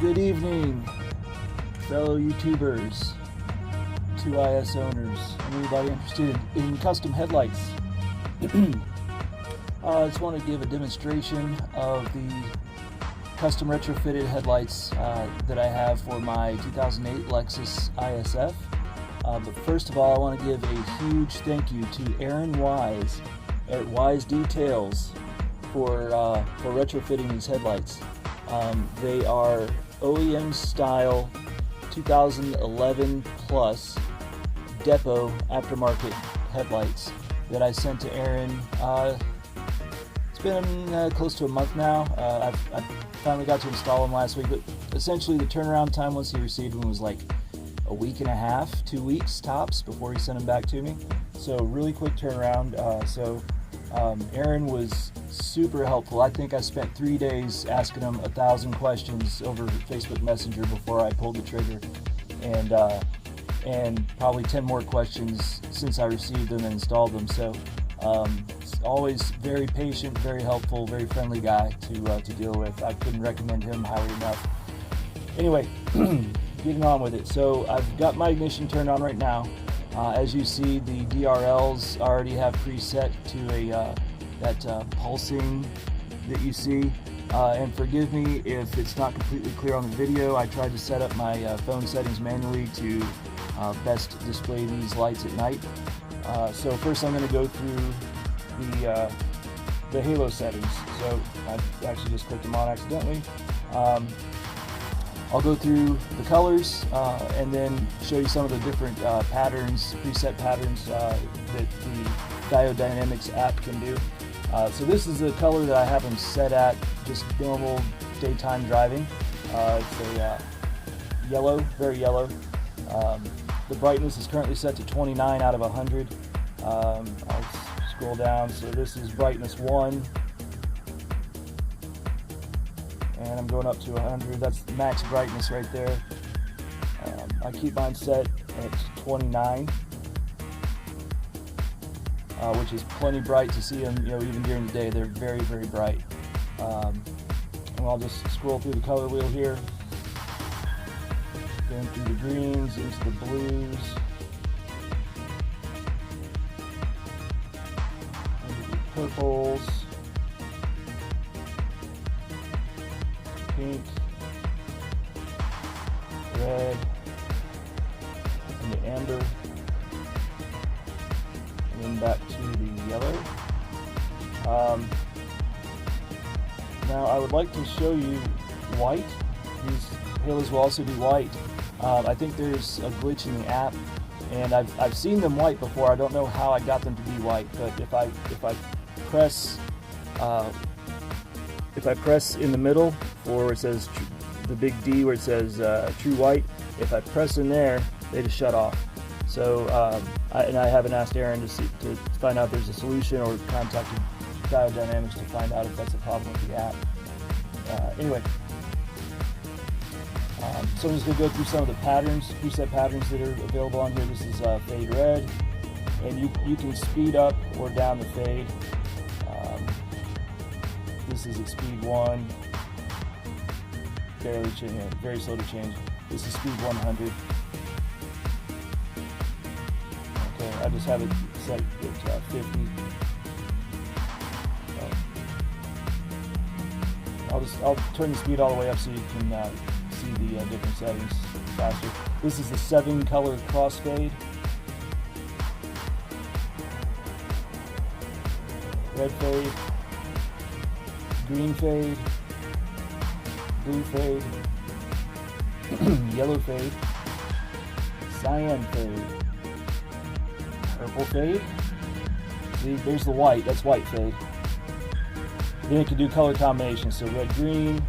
Good evening, fellow YouTubers, 2IS owners, and anybody interested in custom headlights. I just want to give a demonstration of the custom retrofitted headlights that I have for my 2008 Lexus ISF. But first of all, I want to give a huge thank you to Aaron Wise at Wise Details for retrofitting these headlights. They are OEM-style 2011 plus Depo aftermarket headlights that I sent to Aaron. It's been close to a month now. I finally got to install them last week, but essentially the turnaround time once he received them was like a week and a half, 2 weeks tops before he sent them back to me. So really quick turnaround. Aaron was super helpful. I think I spent 3 days asking him 1,000 questions over Facebook Messenger before I pulled the trigger, and probably 10 more questions since I received them and installed them. So always very patient, very helpful, very friendly guy to deal with. I couldn't recommend him highly enough. Anyway, getting on with it. So I've got my ignition turned on right now. As you see, the DRLs already have preset to that pulsing that you see. And forgive me if it's not completely clear on the video. I tried to set up my phone settings manually to best display these lights at night. So first I'm going to go through the halo settings. So I actually just clicked them on accidentally. I'll go through the colors and then show you some of the different patterns, preset patterns that the Diode Dynamics app can do. So this is the color that I have them set at, just normal daytime driving. It's a yellow, very yellow. The brightness is currently set to 29 out of 100. I'll scroll down. So this is brightness 1. And I'm going up to 100. That's max brightness right there. I keep mine set at 29, which is plenty bright to see them. Even during the day, they're very, very bright. And I'll just scroll through the color wheel here, going through the greens into the blues, into the purples. Pink, red, and the amber, and then back to the yellow. Now I would like to show you white. These halos will also be white. I think there's a glitch in the app, and I've seen them white before. I don't know how I got them to be white, but if I press in the middle, or where it says the big D where it says true white, if I press in there, they just shut off. So I haven't asked Aaron to find out if there's a solution, or contacted Diode Dynamics to find out if that's a problem with the app. Anyway, so I'm just going to go through some of the patterns, preset patterns that are available on here. This is fade red, and you can speed up or down the fade. This is at speed 1, barely change, very slow to change. This is speed 100. Okay, I just have it set at 50. I'll turn the speed all the way up so you can see the different settings faster. This is the 7-color crossfade. Red fade, green fade, blue fade, yellow fade, cyan fade, purple fade. See, there's the white, that's white fade. Then it can do color combinations, so red green,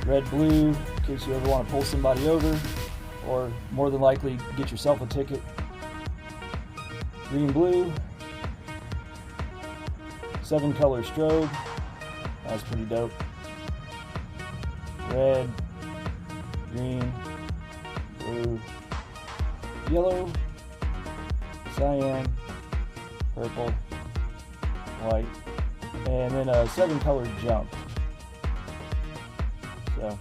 red blue, in case you ever want to pull somebody over, or more than likely get yourself a ticket. Green blue, 7-color strobe, that's pretty dope. Red, green, blue, yellow, cyan, purple, white, and then a 7-color jump. So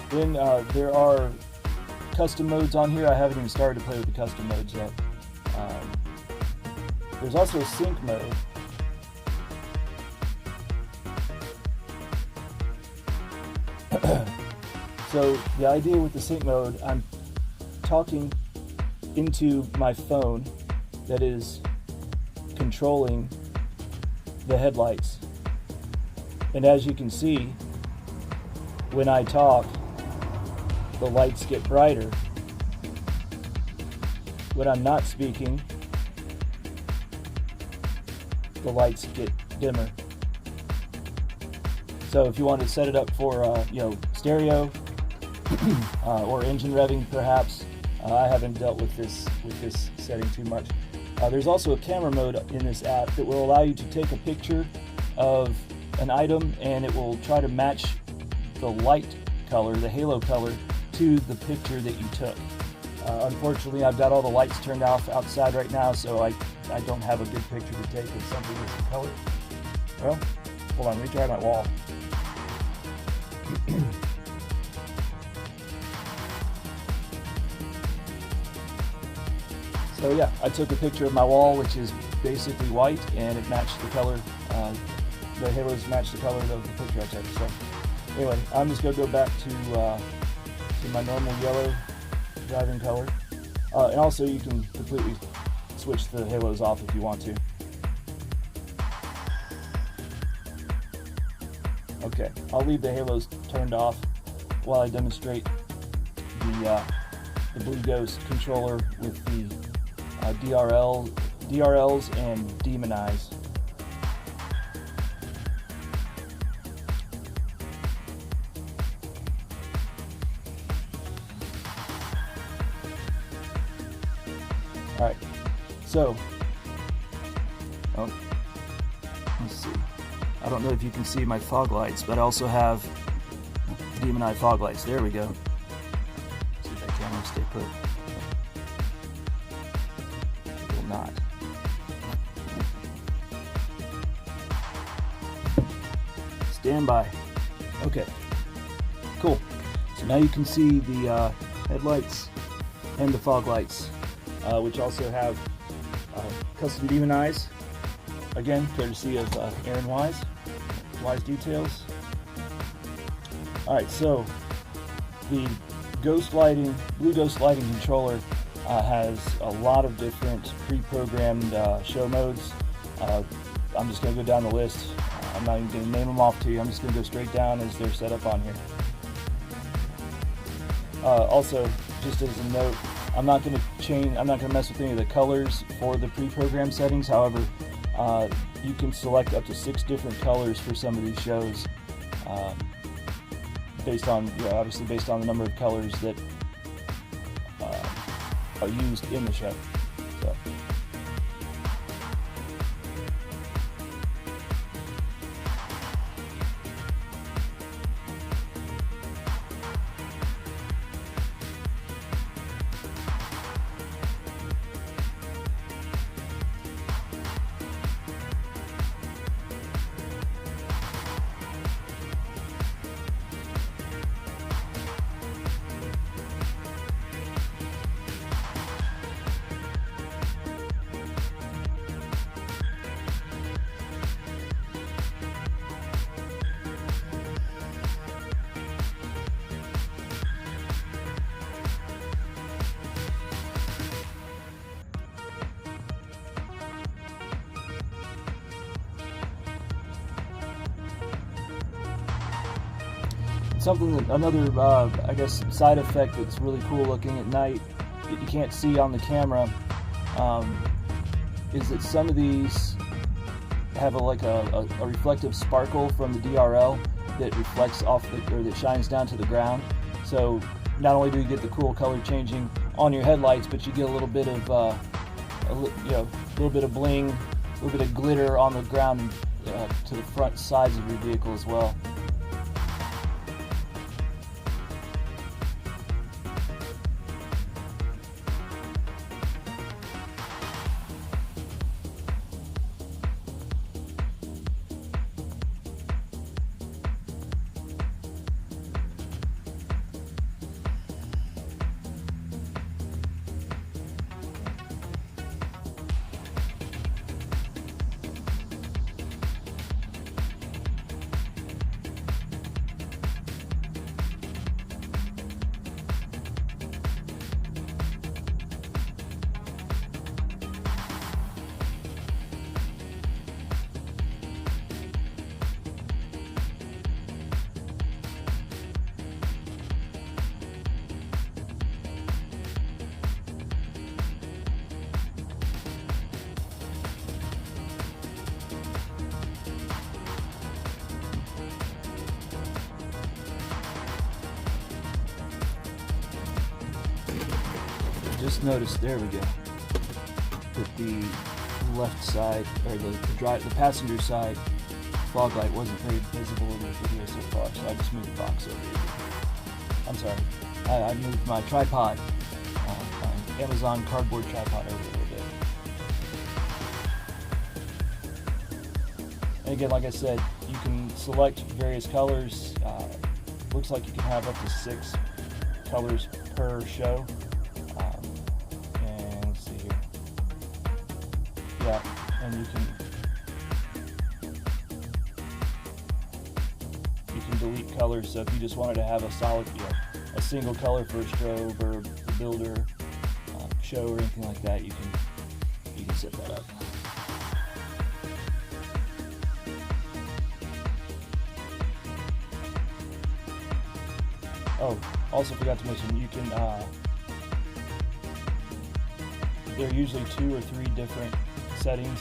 then there are custom modes on here. I haven't even started to play with the custom modes yet. There's also a sync mode. So the idea with the sync mode, I'm talking into my phone that is controlling the headlights. And as you can see, when I talk, the lights get brighter. When I'm not speaking, the lights get dimmer. So if you want to set it up for stereo or engine revving, perhaps. I haven't dealt with this setting too much. There's also a camera mode in this app that will allow you to take a picture of an item, and it will try to match the light color, the halo color, to the picture that you took. Unfortunately, I've got all the lights turned off outside right now, so I don't have a good picture to take of something that's in color. Well, hold on, let me try my wall. So yeah, I took a picture of my wall, which is basically white, and it matched the color. The halos matched the color of the picture I took. So anyway, I'm just gonna go back to my normal yellow driving color. And also, you can completely switch the halos off if you want to. Okay, I'll leave the halos turned off while I demonstrate the Blue Ghost controller with the DRLs and Demon Eyes. Alright, so, let's see. I don't know if you can see my fog lights, but I also have Demon Eye fog lights. There we go. See if that camera stay put. It will not. Stand by. Okay, cool. So now you can see the headlights and the fog lights, which also have custom Demon Eyes. Again, courtesy of Aaron Wise Details. Alright, so the Blue Ghost lighting controller has a lot of different pre-programmed show modes. I'm just going to go down the list. I'm not even going to name them off to you. I'm just going to go straight down as they're set up on here. Also, just as a note, I'm not going to mess with any of the colors for the pre-programmed settings. However, you can select up to 6 different colors for some of these shows, obviously based on the number of colors that are used in the show. So. Another I guess side effect that's really cool looking at night that you can't see on the camera is that some of these have a reflective sparkle from the DRL that reflects off or that shines down to the ground. So not only do you get the cool color changing on your headlights, but you get a little bit of bling, a little bit of glitter on the ground to the front sides of your vehicle as well. just noticed, there we go, that the left side, or the passenger side fog light wasn't very visible in the video so far, so I just moved the box over here. I'm sorry, I moved my tripod, my Amazon cardboard tripod over a little bit. And again, like I said, you can select various colors. Looks like you can have up to 6 colors per show. And let's see here. Yeah, and you can delete colors. So if you just wanted to have a solid, a single color for a strobe or a builder show or anything like that, you can set that up. Oh, also forgot to mention, you can, there are usually 2 or 3 different settings,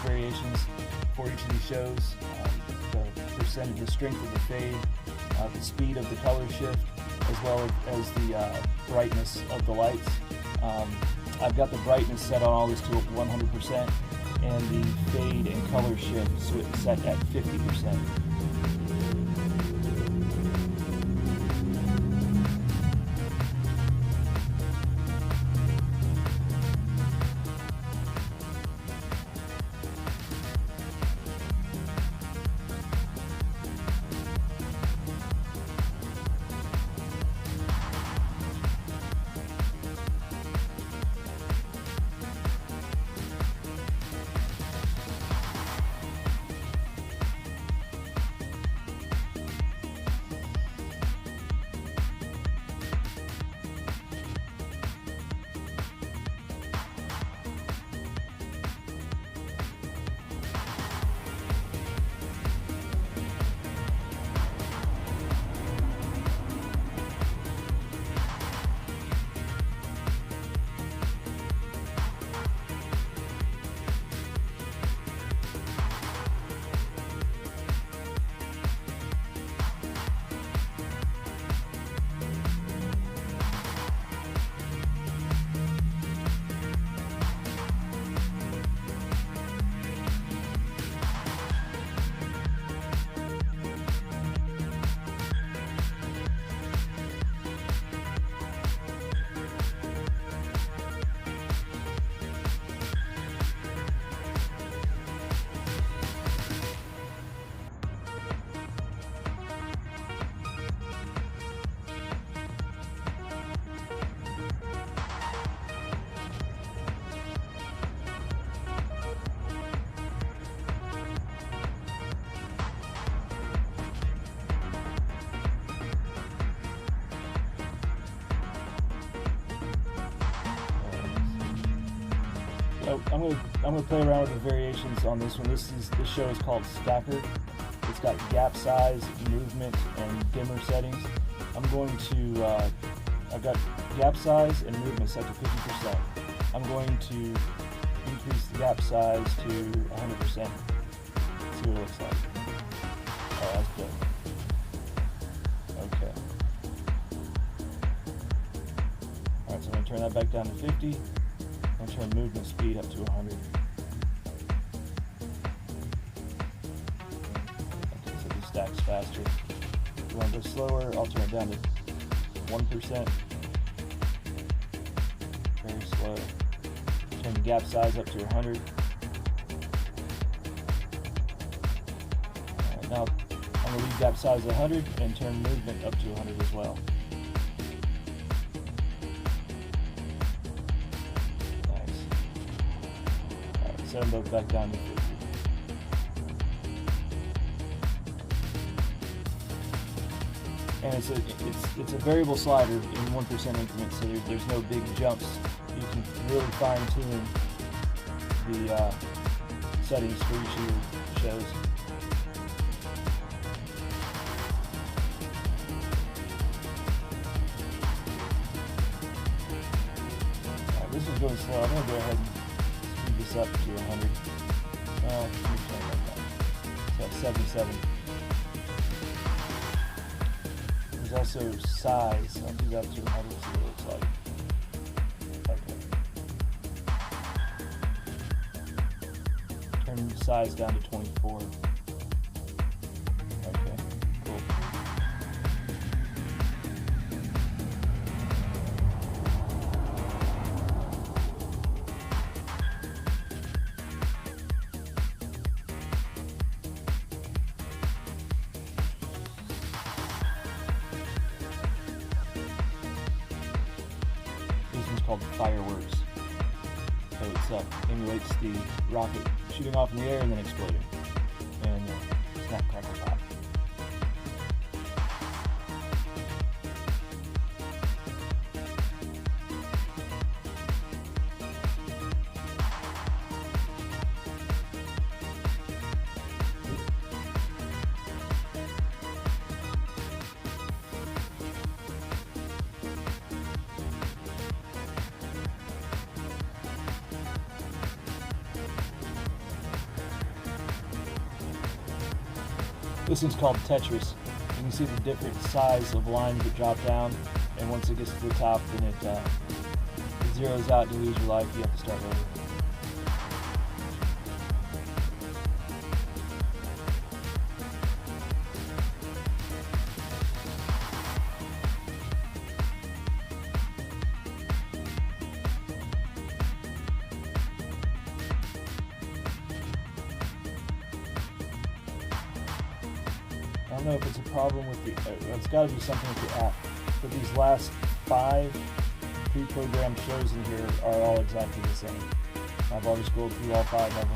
variations for each of these shows. The percentage, the strength of the fade, the speed of the color shift, as well as the brightness of the lights. I've got the brightness set on all this to 100%, and the fade and color shift set at 50%. I'm gonna play around with the variations on this one. This show is called Stacker. It's got gap size, movement, and dimmer settings. I've got gap size and movement set to 50%. I'm going to increase the gap size to 100%. See what it looks like. Oh, that's good. Okay. Alright, so I'm gonna turn that back down to 50. I'm going to turn movement speed up to 100. Okay, so it just stacks faster. If you want to go slower, I'll turn it down to 1%. Very slow. Turn the gap size up to 100. Alright, now I'm going to leave gap size at 100 and turn movement up to 100 as well. Set them both back down to 50. And it's a variable slider in 1% increments, so there's no big jumps. You can really fine tune the settings for each of your shows. Alright, this is going slow. I'm going to go ahead and speed this up to 100. Well, so that's 77. There's also size. I'll do that to 100 so it looks like. Okay. size down to 24. Okay, cool. This one's called Fireworks. So it emulates the rocket shooting off in the air and then exploding. And snap, crackle, pop. This one's called Tetris. You can see the different size of lines that drop down, and once it gets to the top, then it zeroes out and you lose your life. You have to start over. I don't know if it's a problem with the, it's got to be something with the app, but these last 5 pre-programmed shows in here are all exactly the same. I've already scrolled through all 5 of them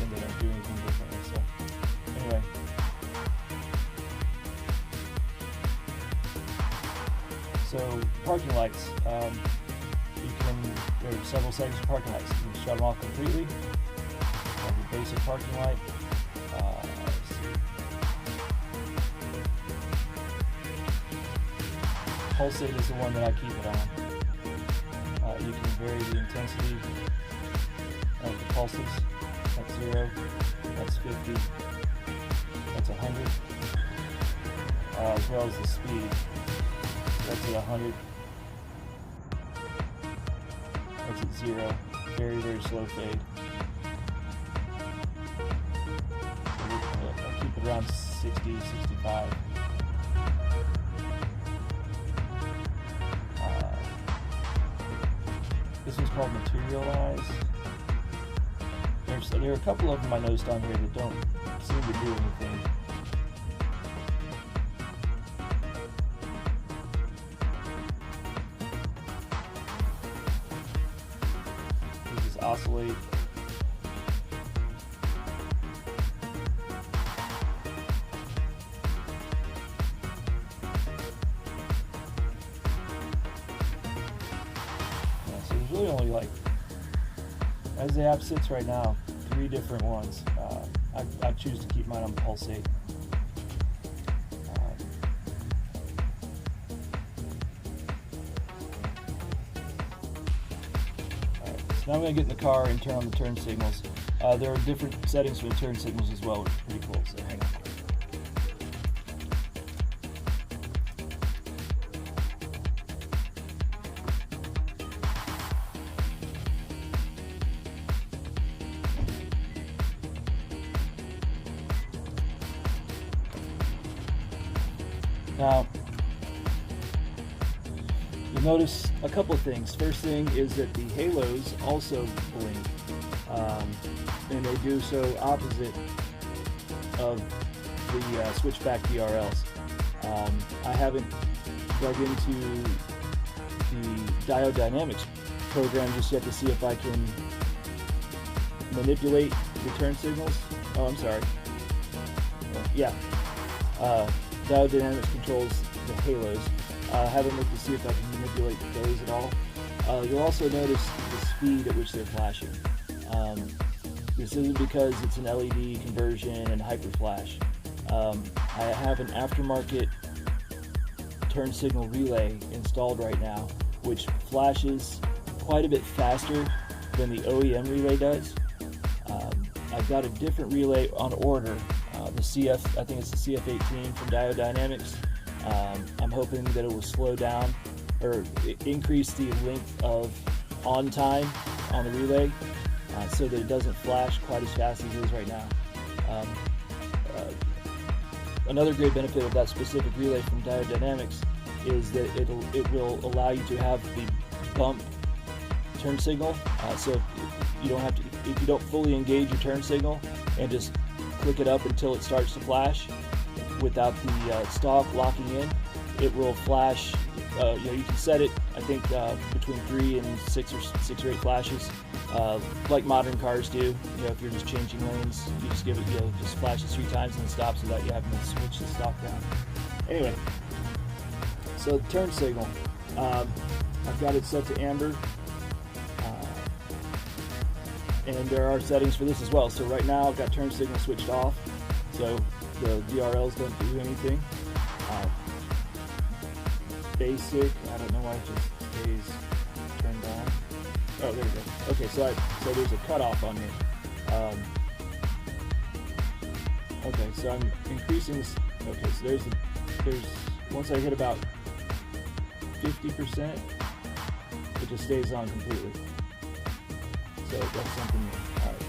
and they don't do anything differently, so anyway. So parking lights, there are several settings for parking lights. You can shut them off completely, have your basic parking light. Pulsate is the one that I keep it on. You can vary the intensity of the pulses. That's 0, that's 50, that's 100, as well as the speed. That's at 100, that's at 0, very, very slow fade. So I'll keep it around 60, 65. This one's called Materialize. There are a couple of them I noticed on here that don't seem to do anything. This is Oscillate. Really only, like, as the app sits right now, 3 different ones. I choose to keep mine on Pulsate. Alright, so now I'm going to get in the car and turn on the turn signals. There are different settings for the turn signals as well, which is pretty cool, so hang on. Now, you'll notice a couple of things. First thing is that the halos also blink, and they do so opposite of the switchback DRLs. I haven't dug into the Diode Dynamics program just yet to see if I can manipulate the turn signals. Oh, I'm sorry. Yeah. Diode Dynamics controls the halos. I haven't looked to see if I can manipulate those at all. You'll also notice the speed at which they're flashing. This isn't because it's an LED conversion and hyper flash. I have an aftermarket turn signal relay installed right now, which flashes quite a bit faster than the OEM relay does. I've got a different relay on order. The CF, I think it's the CF18 from Diode Dynamics. I'm hoping that it will slow down or increase the length of on time on the relay. so that it doesn't flash quite as fast as it is right now. Another great benefit of that specific relay from Diode Dynamics is that it will allow you to have the bump turn signal. So if you don't fully engage your turn signal and just click it up until it starts to flash without the stalk locking in, it will flash. You can set it, I think, between 3 and 6 or 8 flashes, like modern cars do. If you're just changing lanes, you just give it, just flashes 3 times and then stops without you having to switch the stalk down. Anyway, so the turn signal, I've got it set to amber, and there are settings for this as well. So right now I've got turn signal switched off, so the DRLs don't do anything. Basic, I don't know why it just stays turned on. Oh, there we go. Okay, so there's a cutoff on here. Okay, so I'm increasing this. Okay, so there's once I hit about 50%, it just stays on completely. So that's something new. All right.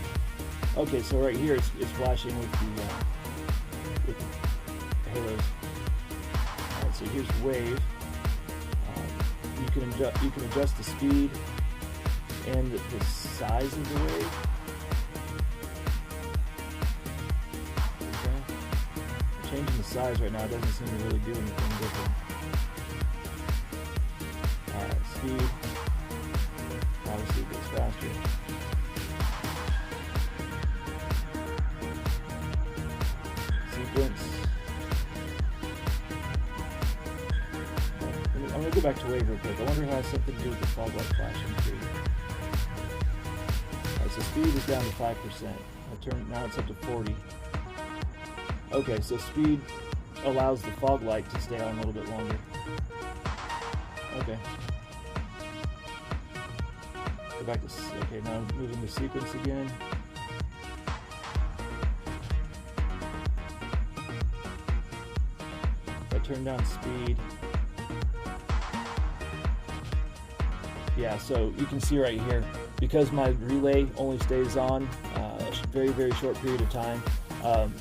Okay, so right here it's flashing with the halos. All right, so here's wave. You can adjust the speed and the size of the wave. Okay. Changing the size right now doesn't seem to really do anything different. Alright, speed. Obviously it goes faster. Sequence. I'm going to go back to wave real quick. I wonder if it has something to do with the fog light flashing too. Alright, so speed is down to 5%. Now it's up to 40. Okay, so speed allows the fog light to stay on a little bit longer. Okay. Go back to, okay, now I'm moving the sequence again. If I turn down speed, yeah, so you can see right here, because my relay only stays on a very, very short period of time,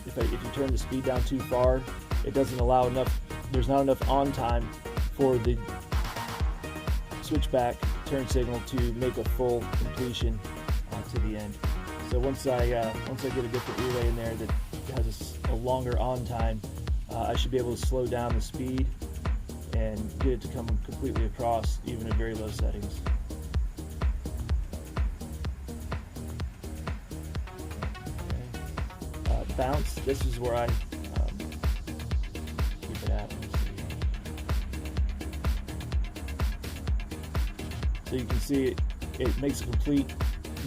if you turn the speed down too far, it doesn't allow enough, there's not enough on time for the switchback turn signal to make a full completion to the end. So once I get a different relay in there that has a longer on time, I should be able to slow down the speed and get it to come completely across, even at very low settings. Okay. Bounce, this is where I keep it at. So you can see it makes a complete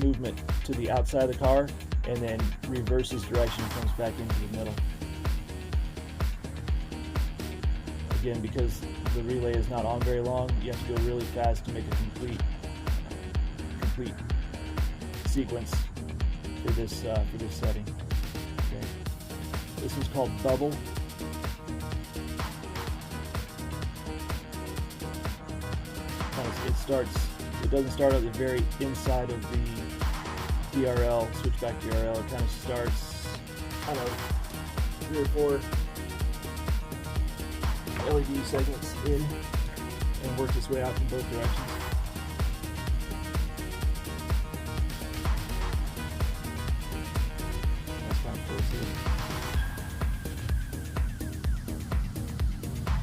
movement to the outside of the car and then reverses direction and comes back into the middle. Again, because the relay is not on very long, you have to go really fast to make a complete sequence for this setting. Okay. This is called bubble. It doesn't start at the very inside of the DRL, switchback DRL. It kind of starts, I don't know, 3 or 4 LED segments in and work its way out in both directions. That's kind of close here.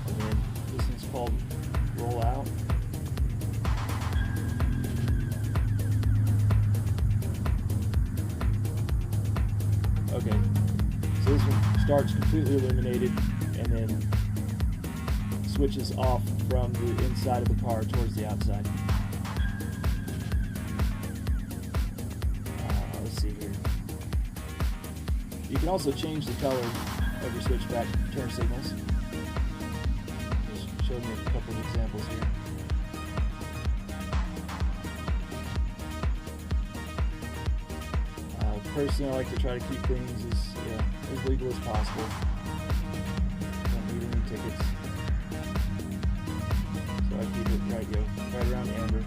And then this one's called roll out. Okay, so this one starts completely illuminated and then switches off from the inside of the car towards the outside. Let's see here. You can also change the color of your switchback turn signals. Just showing you a couple of examples here. Personally, I like to try to keep things as legal as possible. Don't need any tickets. So I keep it right around amber.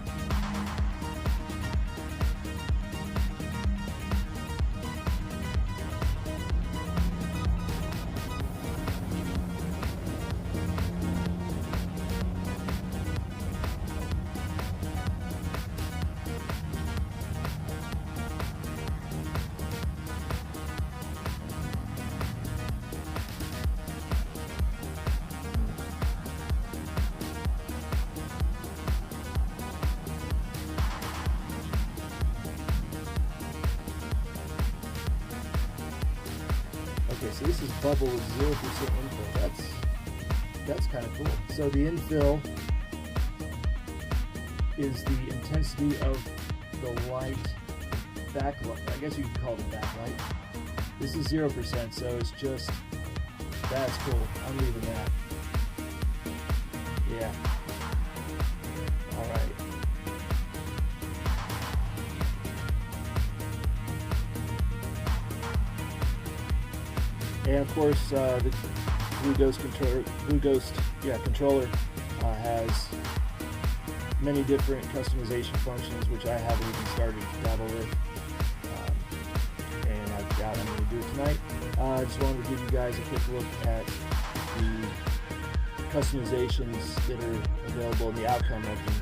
Okay, so this is bubble with 0% infill. That's kind of cool. So the infill is the intensity of the light backlight. I guess you could call it backlight. This is 0%, so it's just, that's cool. I'm leaving that. Yeah. All right. And of course, the Blue Ghost controller has many different customization functions, which I haven't even started to dabble with, and I doubt I'm going to do it tonight. I just wanted to give you guys a quick look at the customizations that are available and the outcome of them.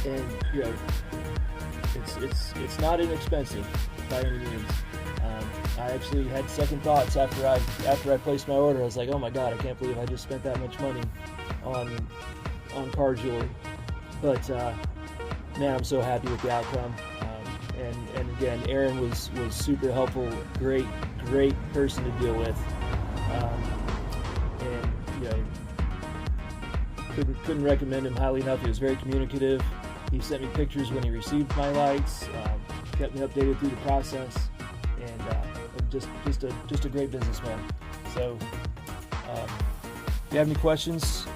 And you know, it's not inexpensive by any means. I actually had second thoughts after I placed my order. I was like, oh my god, I can't believe I just spent that much money on car jewelry. But man, I'm so happy with the outcome. And again, Aaron was super helpful, great person to deal with. And you know, couldn't recommend him highly enough. He was very communicative. He sent me pictures when he received my lights, kept me updated through the process, and just a great businessman. So if you have any questions,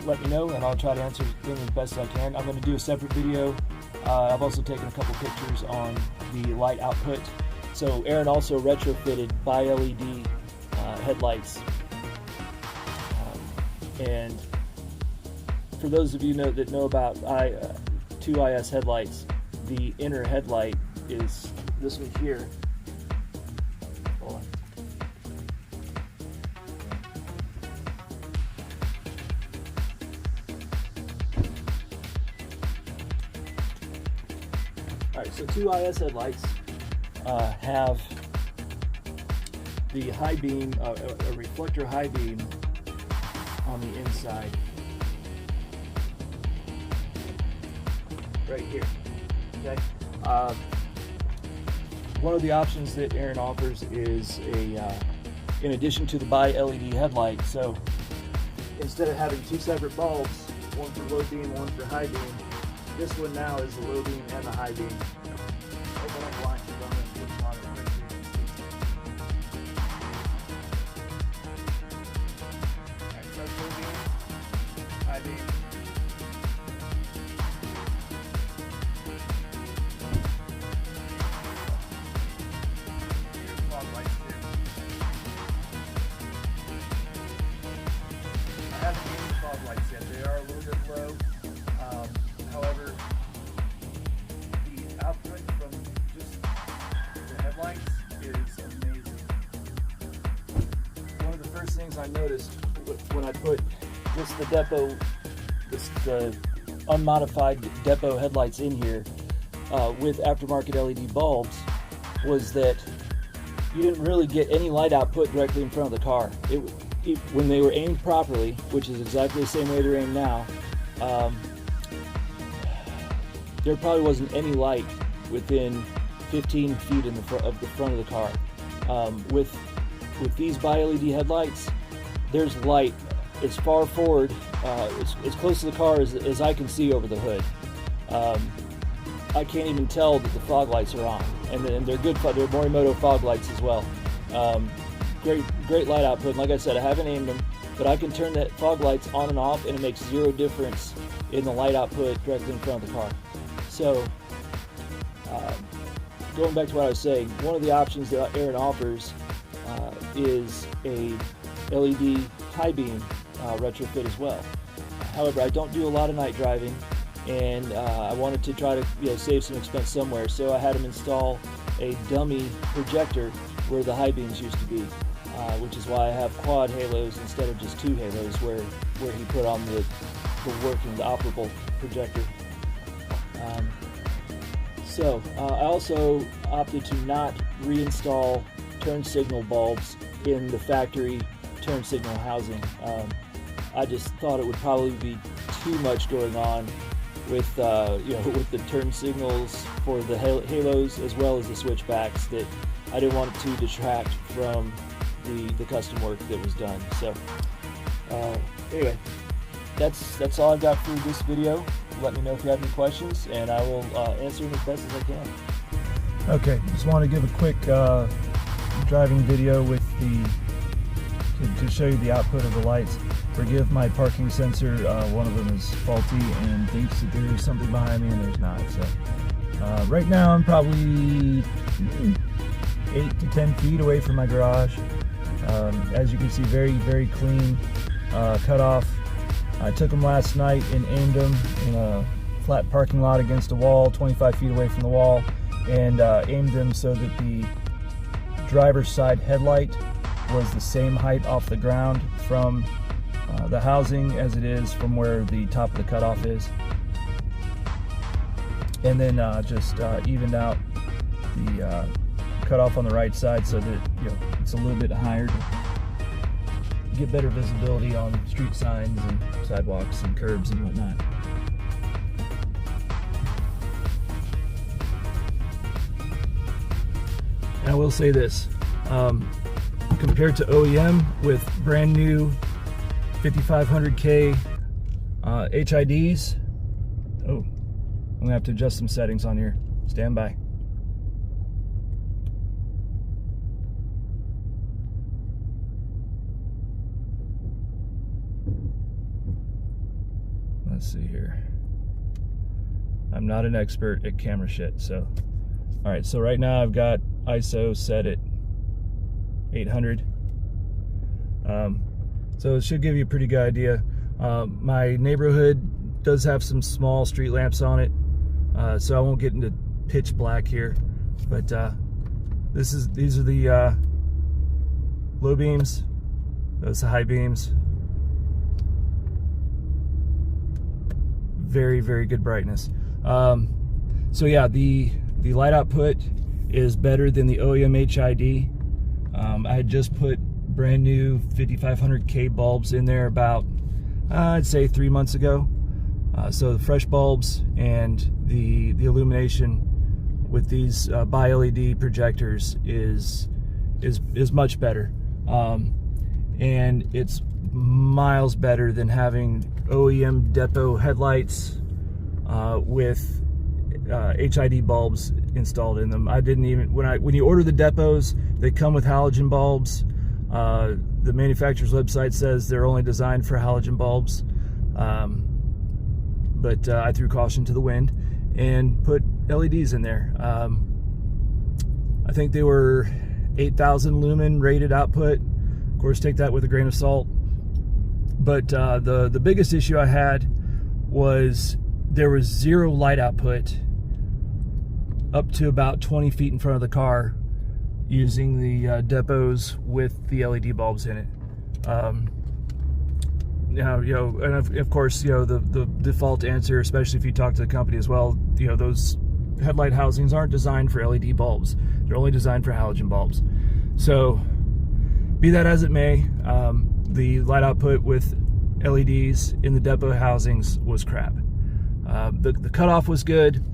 let me know, and I'll try to answer them as best as I can. I'm going to do a separate video. I've also taken a couple pictures on the light output. So Aaron also retrofitted bi-LED headlights, and for those of you that know about two IS headlights, the inner headlight is this one here. Hold on. Alright, so two IS headlights have the high beam, a reflector high beam on the inside. Right here. Okay. One of the options that Aaron offers is in addition to the bi-LED headlight. So instead of having two separate bulbs, one for low beam, one for high beam, this one now is the low beam and the high beam. Open up line, switch on it right here. Alright, so low beam, high beam. They are a little bit low. However, the output from just the headlights is amazing. One of the first things I noticed when I put just the Depo, the unmodified Depo headlights in here with aftermarket LED bulbs, was that you didn't really get any light output directly in front of the car. When they were aimed properly, which is exactly the same way they're aimed now, there probably wasn't any light within 15 feet of the front of the car. With these bi-LED headlights, there's light as far forward, as close to the car as I can see over the hood. I can't even tell that the fog lights are on, and they're good. They're Morimoto fog lights as well. Great light output. And like I said, I haven't aimed them, but I can turn that fog lights on and off, and it makes zero difference in the light output directly in front of the car. So, going back to what I was saying, one of the options that Aaron offers is a LED high beam retrofit as well. However, I don't do a lot of night driving, and I wanted to try to save some expense somewhere, so I had him install a dummy projector where the high beams used to be. Which is why I have quad halos instead of just two halos, where he put on the operable projector. I also opted to not reinstall turn signal bulbs in the factory turn signal housing. I just thought it would probably be too much going on with with the turn signals for the halos as well as the switchbacks, that I didn't want it to detract from the custom work that was done. So anyway, that's all I've got for this video. Let me know if you have any questions, and I will answer them as best as I can. Okay, just want to give a quick driving video with to show you the output of the lights. Forgive my parking sensor, one of them is faulty and thinks that there is something behind me and there's not. So right now I'm probably 8 to 10 feet away from my garage. As you can see, very clean cutoff. I took them last night and aimed them in a flat parking lot against a wall, 25 feet away from the wall, and aimed them so that the driver's side headlight was the same height off the ground from the housing as it is from where the top of the cutoff is. And then just evened out the cutoff on the right side so that it's a little bit higher to get better visibility on street signs and sidewalks and curbs and whatnot. And I will say this, compared to OEM with brand new 5500K HIDs, I'm gonna have to adjust some settings on here. Stand by. Let's see here. I'm not an expert at camera shit, so. All right, so right now I've got ISO set at 800. So it should give you a pretty good idea. My neighborhood does have some small street lamps on it, so I won't get into pitch black here. But these are the low beams. Those are high beams. Very good brightness. So yeah, the light output is better than the OEM HID. I had just put brand new 5500K bulbs in there about I'd say 3 months ago. So the fresh bulbs and the illumination with these bi-LED projectors is much better, and it's miles better than having OEM Depo headlights with HID bulbs installed in them. I didn't even, when you order the Depos, they come with halogen bulbs. The manufacturer's website says they're only designed for halogen bulbs, but I threw caution to the wind and put LEDs in there. I think they were 8,000 lumen rated output. Of course, take that with a grain of salt. But the biggest issue I had was there was zero light output up to about 20 feet in front of the car using the Depos with the LED bulbs in it. Now, and of course, the default answer, especially if you talk to the company as well, those headlight housings aren't designed for LED bulbs. They're only designed for halogen bulbs. So, be that as it may, the light output with LEDs in the Depo housings was crap. The cutoff was good.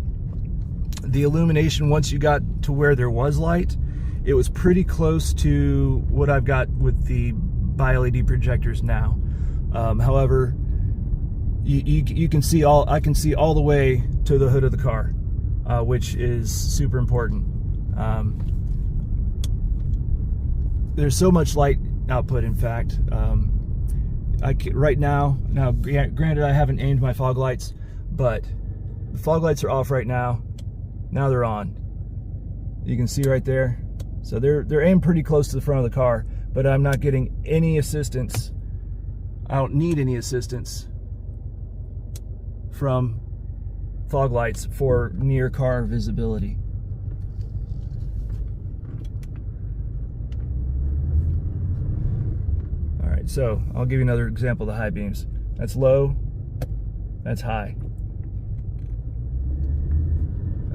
The illumination, once you got to where there was light, it was pretty close to what I've got with the bi-LED projectors now. However, you can see I can see all the way to the hood of the car, which is super important. There's so much light output, in fact. Right now, granted I haven't aimed my fog lights, but the fog lights are off right now. Now they're on. You can see right there. So they're aimed pretty close to the front of the car, but I'm not getting any assistance. I don't need any assistance from fog lights for near car visibility. All right, so I'll give you another example of the high beams. That's low, that's high.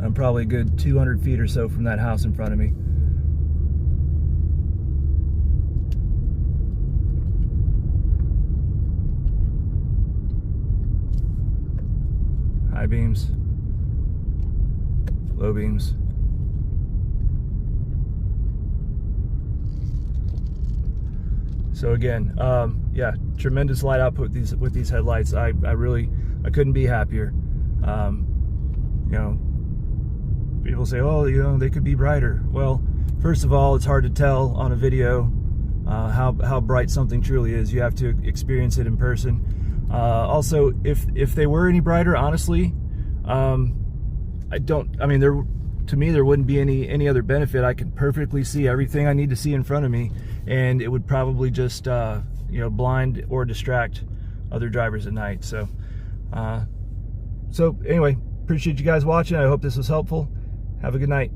I'm probably a good 200 feet or so from that house in front of me. High beams, low beams. So again, yeah, tremendous light output with these headlights. I couldn't be happier. You know, people say, oh, you know, they could be brighter. Well, first of all, it's hard to tell on a video how bright something truly is. You have to experience it in person. Also, if they were any brighter, honestly, I mean, to me, there wouldn't be any other benefit. I could perfectly see everything I need to see in front of me, and it would probably just you know, blind or distract other drivers at night. So so anyway, appreciate you guys watching. I hope this was helpful. Have a good night.